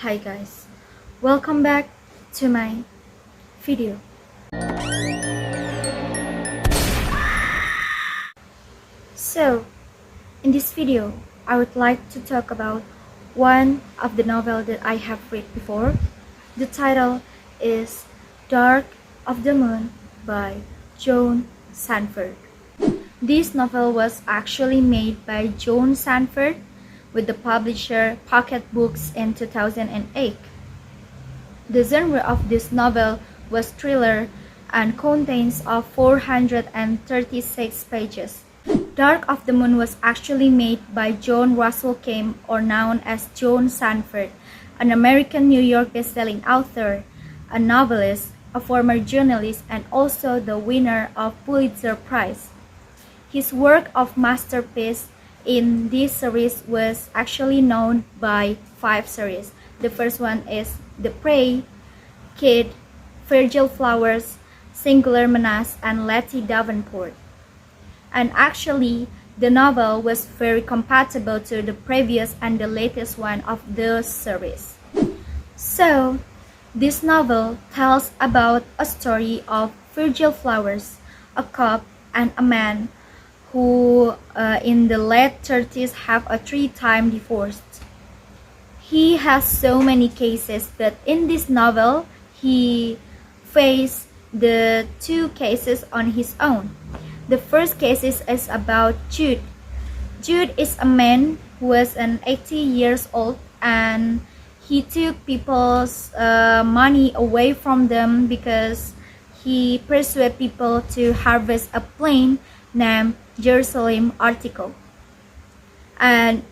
Hi guys, welcome back to my video. So, in this video, I would like to talk about one of the novel that I have read before. The title is Dark of the Moon by John Sandford. This novel was actually made by John Sandford with the publisher PocketBooks in 2008. The genre of this novel was thriller and contains of 436 pages. Dark of the Moon was actually made by John Russell Kim, or known as John Sandford, an American New York best-selling author, a novelist, a former journalist, and also the winner of Pulitzer Prize. His work of masterpiece in this series was actually known by 5 series. The first one is The Prey, Kid, Virgil Flowers, Singular Menace, and Letty Davenport. And actually, the novel was very compatible to the previous and the latest one of the series. So, this novel tells about a story of Virgil Flowers, a cop and a man who in the late 30s have a 3-time divorce. He has so many cases, but in this novel, he faced the 2 cases on his own. The first case is about Jude. Jude is a man who was 80 years old, and he took people's money away from them because he persuaded people to harvest a plant named Jerusalem article. And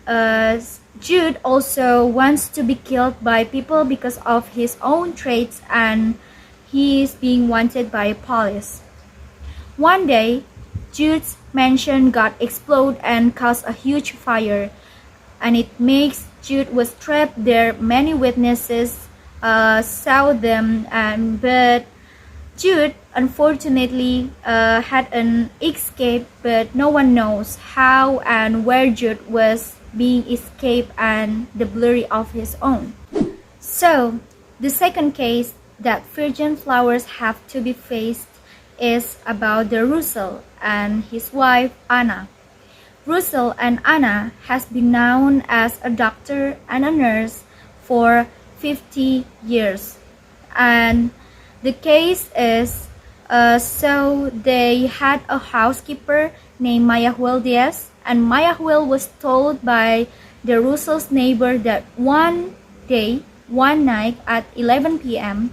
Jude also wants to be killed by people because of his own traits, and he is being wanted by police. One day, Jude's mansion got exploded and caused a huge fire, and it makes Jude was trapped there. Many witnesses saw them, but Jude unfortunately had an escape, but no one knows how and where Jude was being escaped and the blurry of his own. So, the second case that Virgin Flowers have to be faced is about the Russell and his wife Anna. Russell and Anna has been known as a doctor and a nurse for 50 years. And the case is, so they had a housekeeper named Maya Diaz, and Maya was told by the Russell's neighbor that one night at 11 p.m.,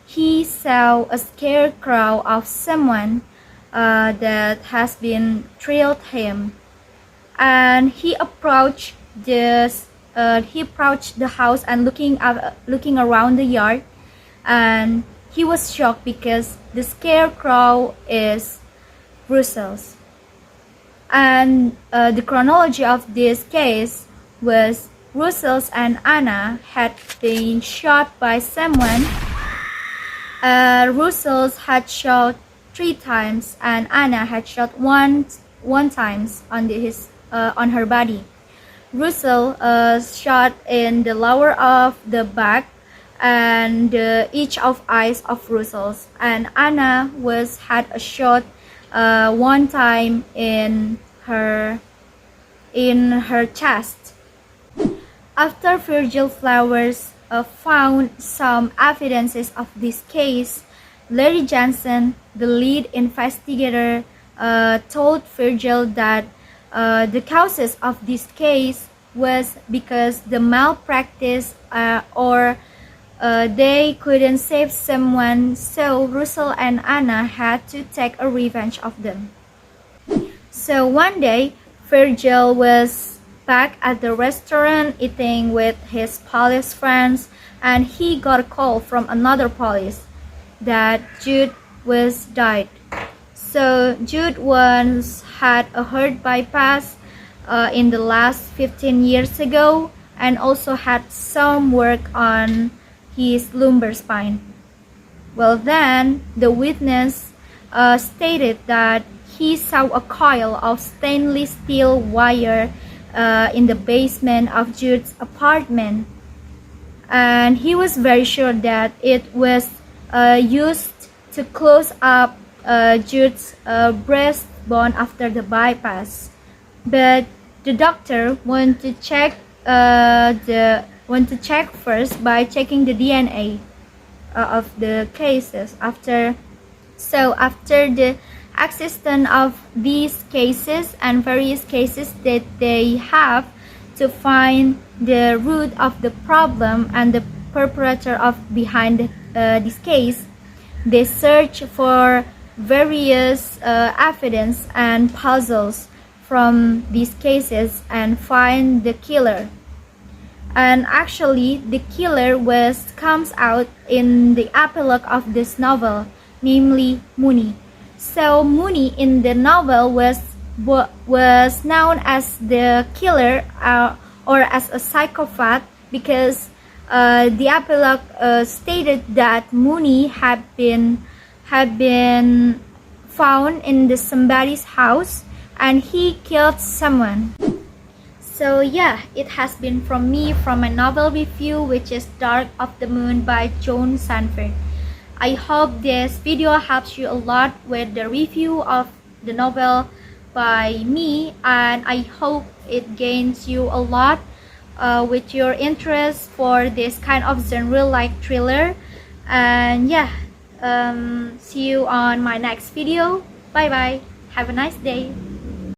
he saw a scarecrow of someone that has been thrilled him, and he approached the house and looking around the yard, and he was shocked because the scarecrow is Brussels. And the chronology of this case was Brussels and Anna had been shot by someone. Russell had shot 3 times, and Anna had shot one time on her body. Russell shot in the lower of the back and each of eyes of Russell's, and Anna had a shot 1 time in her chest. After Virgil Flowers found some evidences of this case, Larry Johnson, the lead investigator, told Virgil that the causes of this case was because the malpractice or they couldn't save someone, so Russell and Anna had to take a revenge of them. So one day, Virgil was back at the restaurant eating with his police friends, and he got a call from another police that Jude was died. So Jude once had a heart bypass in the last 15 years ago, and also had some work on his lumbar spine. Well, then the witness stated that he saw a coil of stainless steel wire in the basement of Jude's apartment, and he was very sure that it was used to close up Jude's breastbone after the bypass. But the doctor wanted to check first by checking the DNA of the cases. After the existence of these cases and various cases that they have to find the root of the problem and the perpetrator of behind this case, they search for various evidence and puzzles from these cases and find the killer. And actually the killer comes out in the epilogue of this novel, namely Runi. So Runi in the novel was known as the killer or as a psychopath because the epilogue stated that Runi had been found in somebody's house and he killed someone. So yeah, it has been from me from my novel review, which is Dark of the Moon by John Sandford. I hope this video helps you a lot with the review of the novel by me, and I hope it gains you a lot with your interest for this kind of genre like thriller. And yeah, see you on my next video. Bye bye. Have a nice day.